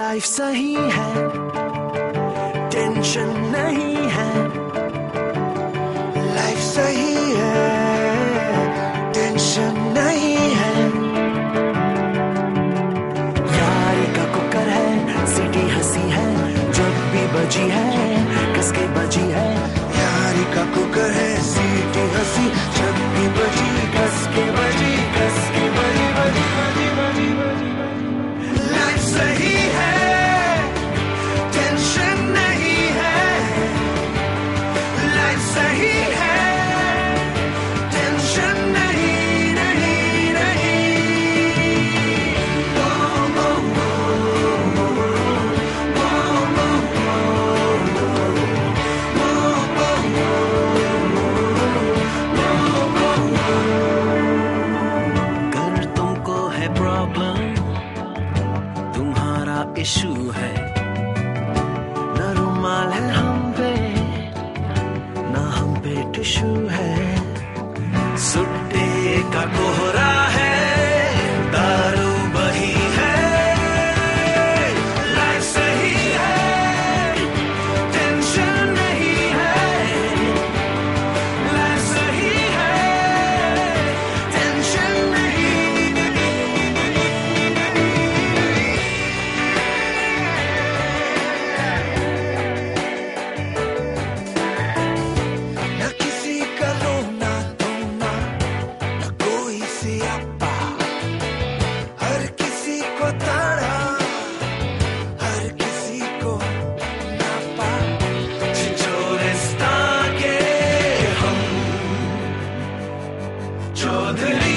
Life सही है, tension नहीं है। लाइफ सही है, टेंशन नहीं है। यारी का कुकर है, सीटी हंसी है, जब भी बजी है कसके बजी है। यारी का कुकर है, सीटी हंसी, जब भी बजी कसके बजी, कसके बजी बजी बजी बजी बजी। लाइफ सही है, टेंशन नहीं है। लाइफ सही है, टेंशन नहीं नहीं नहीं। अगर तुमको है प्रॉब्लम, तुम्हारा इशू है, न रुमाल है हम पे, न हम पे टिश्यू है। सुट्टे का कोहरा है, दारू बही है। लाइफ सही है, टेंशन नहीं है। लाइफ सही है, टेंशन नहीं। न किसी का रोना धोना, न कोई सियापा। हर किसी को ताड़ा, हर किसी को नापा। छिछोरेस्तां के हम चौधरी।